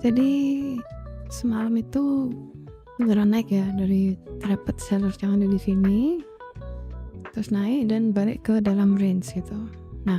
Jadi semalam itu beneran naik ya dari traped sellers yang ada di sini, terus naik dan balik ke dalam range gitu. Nah,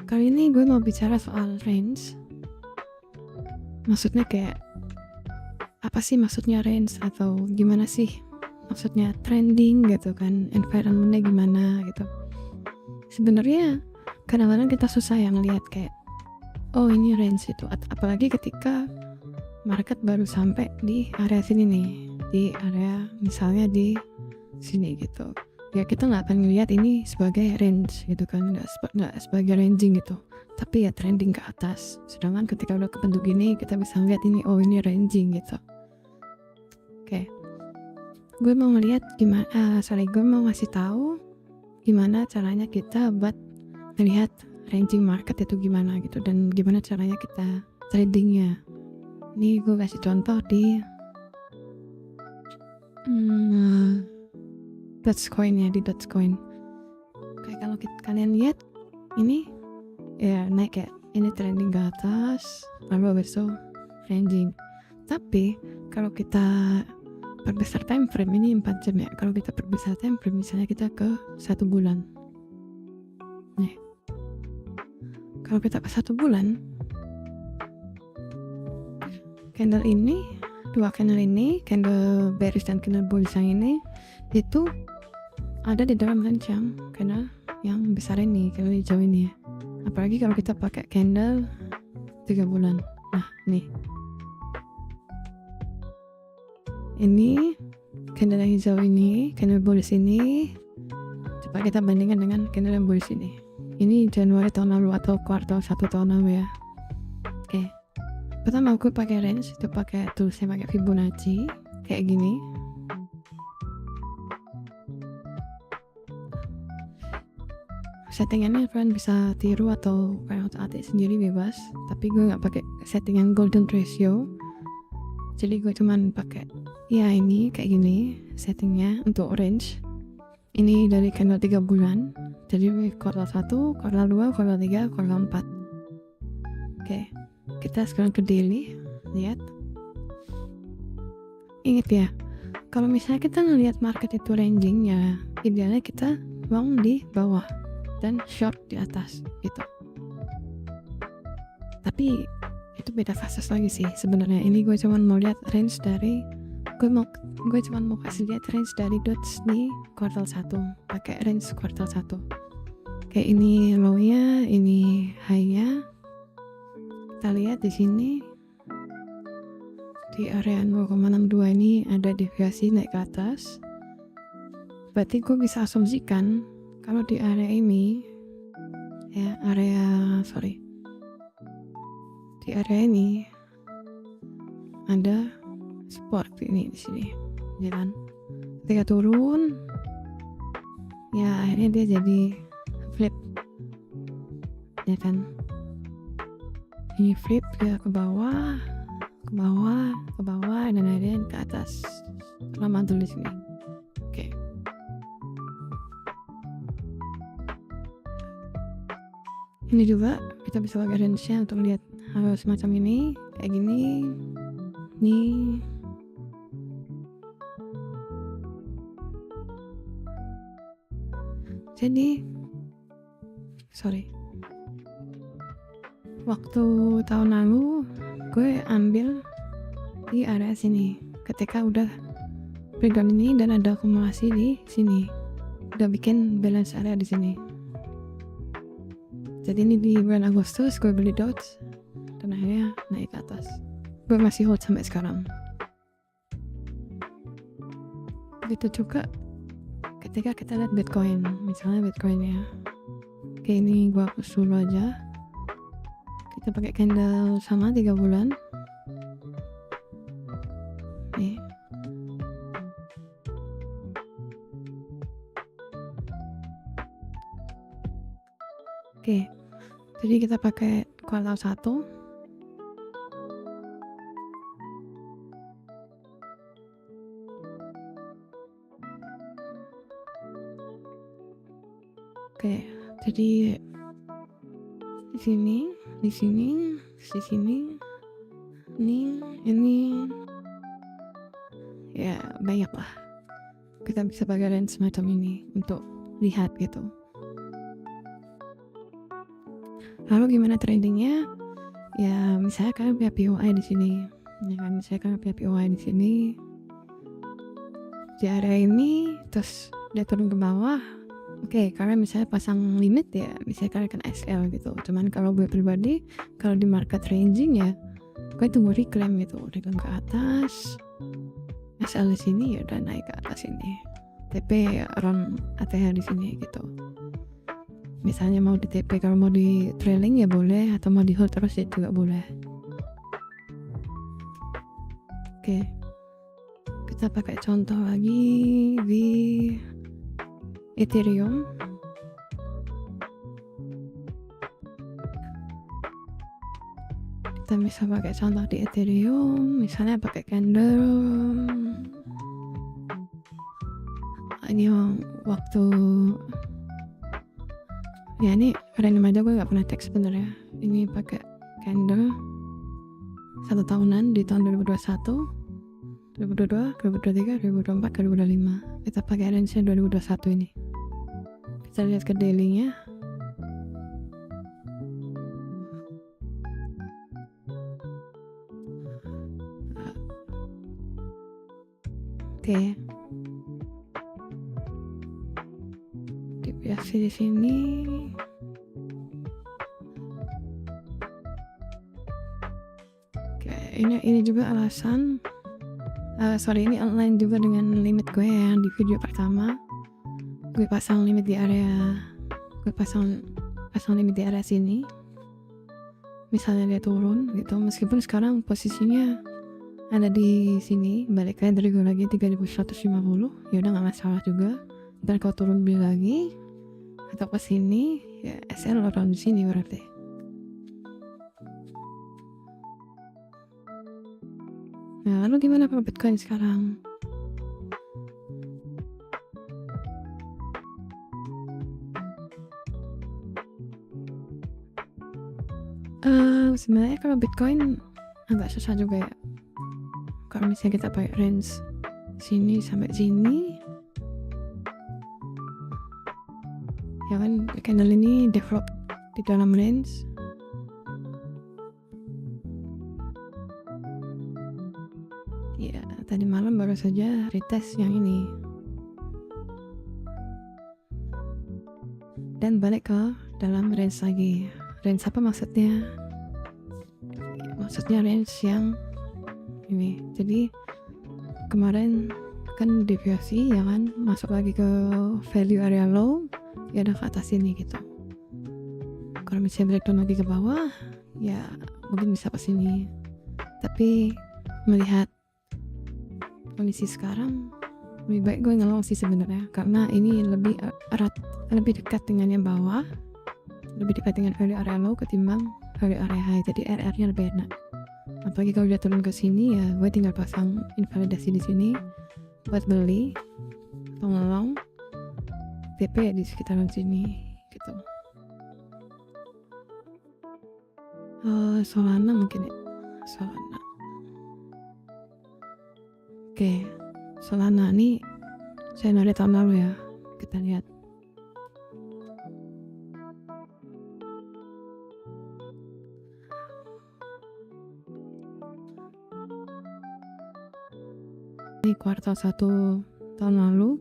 kali ini gue mau bicara soal range. Maksudnya kayak apa sih maksudnya range, atau gimana sih maksudnya trending gitu kan, environmentnya gimana gitu. Sebenarnya kadang-kadang kita susah yang lihat kayak oh ini range itu, apalagi ketika market baru sampai di area sini nih, di area misalnya di sini gitu ya, kita nggak akan ngelihat ini sebagai range gitu kan, nggak sebagai ranging gitu, tapi ya trending ke atas. Sedangkan ketika udah kebentuk gini kita bisa ngeliat ini, oh ini ranging gitu. Oke, gue mau ngeliat gimana, gue mau ngasih tahu gimana caranya kita buat melihat ranging market itu gimana gitu, dan gimana caranya kita tradingnya. Ini gue kasih contoh di Dogecoin ya, di Dogecoin. Kayak kalau kalian lihat ini ya naik kayak ini trending ke atas, lalu besok ranging. Tapi kalau kita perbesar time frame, ini 4 jam ya, kalau kita perbesar time frame misalnya kita ke 1 bulan nih, kalau kita ke 1 bulan, candle ini, dua candle ini, candle bearish dan candle bullish yang ini itu ada di dalam range yang candle yang besar ini, candle hijau ini ya. Apalagi kalau kita pakai candle 3 bulan. Nah nih, ini candle yang hijau ini, candle bullish ini, coba kita bandingkan dengan candle yang bullish ini. Ini Januari tahun lalu atau kuartal 1 tahun lalu ya. Oke, pertama aku pakai range itu pakai toolsnya, pakai Fibonacci kayak gini. Settingannya kalian bisa tiru atau kalian otak-atik sendiri, bebas, tapi gue nggak pakai settingan golden ratio, jadi gue cuman pakai ya ini kayak gini settingnya untuk range. Ini dari candle 3 bulan, jadi kuartal 1, kuartal 2, kuartal 3, kuartal 4. Oke, kita sekarang ke daily. Lihat, ingat ya, kalau misalnya kita ngelihat market itu ranging ya, idealnya kita long di bawah dan short di atas gitu. Tapi itu beda fase lagi sih sebenarnya. Ini gue cuma mau lihat range dari gue cuma mau kasih lihat range dari dots di kuartal 1, pakai range kuartal 1. Kayak ini low-nya, ini high-nya. Kita lihat di sini di area 0,62 ini ada deviasi naik ke atas. Berarti gue bisa asumsikan kalau di area ini ya, di area ini ada support ini di sini, ya kan? Ketika turun, ya akhirnya dia jadi flip, ya kan? Ini flip dia ke bawah, ke bawah, ke bawah, dan akhirnya ke atas. Lama dulu di sini. Oke. Ini juga kita bisa pakai range-nya untuk lihat hal semacam ini, kayak gini. Nih. Jadi, waktu tahun lalu gue ambil di area sini. Ketika udah breakdown ini dan ada akumulasi di sini, udah bikin balance area di sini. Jadi ini di bulan Agustus gue beli dots dan akhirnya naik ke atas. Gue masih hold sampai sekarang. Begitu juga ketika kita lihat Bitcoin, misalnya Bitcoin ya. Oke, ini gue hapus dulu aja. Kita pakai candle sama 3 bulan. Nih. Oke, jadi kita pakai kuartal 1. Oke, jadi di sini, ini ya banyak lah, kita bisa pakai range semacam ini untuk lihat gitu. Lalu gimana tradingnya? Ya misalnya kalian punya POI di sini, ya kan? Misalnya kalian punya POI di sini, di area ini, terus dia turun ke bawah. Oke, kalian misalnya pasang limit ya, misalnya kalian kan SL gitu. Cuman kalau gue pribadi, kalau di market ranging ya, gue tunggu reclaim gitu, reclaim ke atas. SL di sini ya udah naik ke atas ini. TP around ATH di sini gitu. Misalnya mau di TP, kalau mau di trailing ya boleh, atau mau di hold terus ya juga boleh. Oke, kita pakai contoh lagi di Ethereum. Kita bisa pakai contoh di Ethereum, misalnya pakai candle. Ini waktu ya, ini random aja, gue nggak pernah teks sebenarnya. Ini pakai candle 1 tahunan di tahun 2021, 2022, 2023, 2024, 2025. Kita pakai range-nya 2021 ini. Kita lihat ke daily-nya. Oke. Deviasi di sini. Oke, ini juga alasan. Ini online juga dengan limit gue yang di video pertama. Gue pasang limit di area, gue pasang limit di area sini. Misalnya dia turun gitu, meskipun sekarang posisinya ada di sini, balik dari gue lagi 3150, ya udah nggak masalah juga. Dan kalau turun beli lagi atau ke sini, ya SL around di sini berarti. Nah, lalu gimana kalau Bitcoin sekarang? Sebenarnya kalau Bitcoin agak susah juga ya. Kalau misalnya kita pakai range sini sampai sini, ya kan candle ini develop di dalam range. Ya, tadi malam baru saja retest yang ini. Dan balik ke dalam range lagi. Range apa maksudnya? Maksudnya range yang ini. Jadi kemarin kan deviasi ya kan, masuk lagi ke value area low, ya udah ke atas sini gitu. Kalau misalnya breakdown lagi ke bawah, ya mungkin bisa ke sini. Tapi melihat kondisi sekarang, lebih baik gue ngelong sih sebenarnya, karena ini lebih erat, lebih dekat dengan yang bawah, lebih dekat dengan value area low ketimbang value area high. Jadi RR-nya lebih enak. Apalagi kalau udah turun ke sini, ya gue tinggal pasang invalidasi di sini buat beli atau ngelong. TP ya di sekitaran sini gitu. Solana mungkin ya, Solana. Oke, Solana nih saya dari tahun lalu ya, kita lihat. Ini kuartal 1 tahun lalu,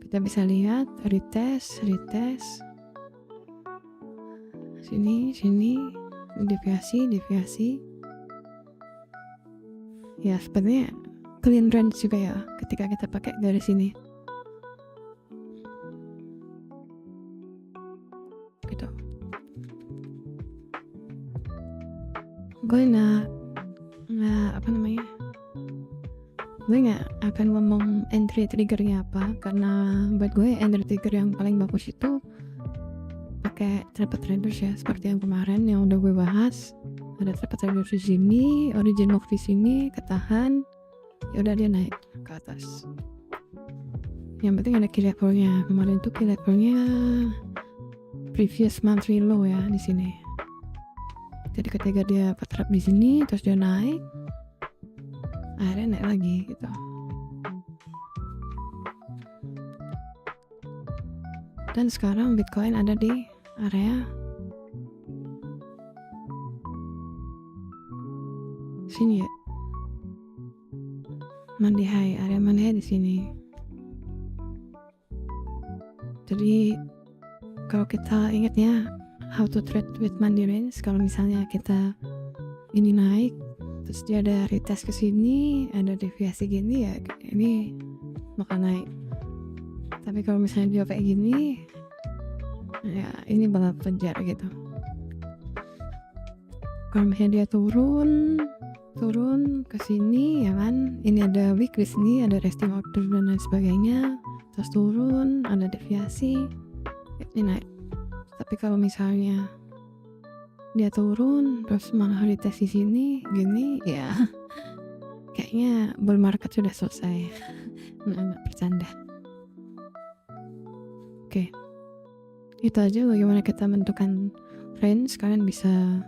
kita bisa lihat retest, sini, deviasi. Ya sebenarnya clean range juga ya ketika kita pakai dari sini. Gitu. Gue gue nggak akan ngomong entry triggernya apa, karena buat gue entry trigger yang paling bagus itu pakai trapper traders ya, seperti yang kemarin yang udah gue bahas. Ada trapper traders di sini, origin move di sini, ketahan, ya udah dia naik ke atas. Yang penting ada key levelnya. Kemarin tuh key levelnya previous monthly low ya di sini. Jadi ketika dia terap di sini terus dia naik, akhirnya naik lagi gitu. Dan sekarang Bitcoin ada di area sini ya, Monday High, area Monday High di sini. Jadi kalau kita ingatnya how to trade with Monday Range, kalau misalnya kita ini naik terus dia ada retest ke sini, ada deviasi gini ya, ini bakal naik. Tapi kalau misalnya dia kayak gini, ya ini bakal kejar gitu. Kalau misalnya dia turun ke sini ya kan, ini ada wick di sini, ada resting order dan lain sebagainya, terus turun, ada deviasi, ini naik. Tapi kalau misalnya dia turun terus malah retest di sini gini, ya kayaknya bull market sudah selesai. Nggak bercanda. Oke, itu aja bagaimana kita menentukan range. Kalian bisa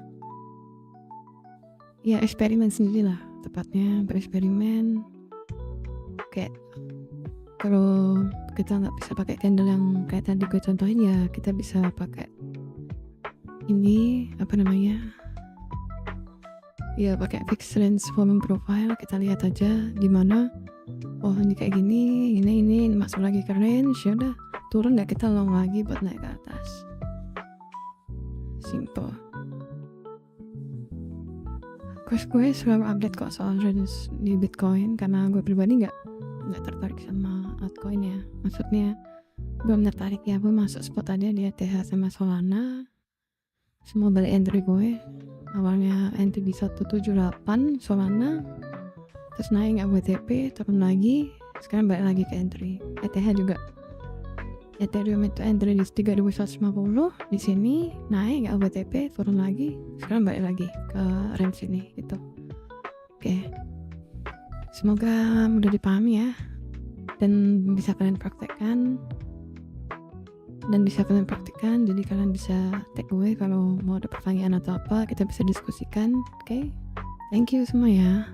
ya eksperimen sendiri lah, tepatnya bereksperimen. Kayak kalau kita nggak bisa pakai candle yang kayak tadi gue contohin, ya kita bisa pakai ini apa namanya, ya pakai fixed range volume profile. Kita lihat aja di mana, oh ini kayak gini, ini masuk lagi ke range, ya udah turun nggak kita long lagi buat naik ke atas. Simple. Gue selalu update kok soal range di Bitcoin, karena gue pribadi nggak tertarik sama altcoin ya. Maksudnya belum tertarik ya, gue masuk spot aja di ETH sama Solana. Semua balik entry gue, awalnya entry di 178 Solana, terus naik nggak WTP, turun lagi, sekarang balik lagi ke entry. ETH juga, Ethereum itu entry di 3150, di sini naik nggak WTP, turun lagi, sekarang balik lagi ke range ini gitu. Oke, semoga mudah dipahami ya, dan bisa kalian praktekkan. Jadi kalian bisa take away kalau mau ada pertanyaan atau apa, kita bisa diskusikan. Oke, thank you semua ya.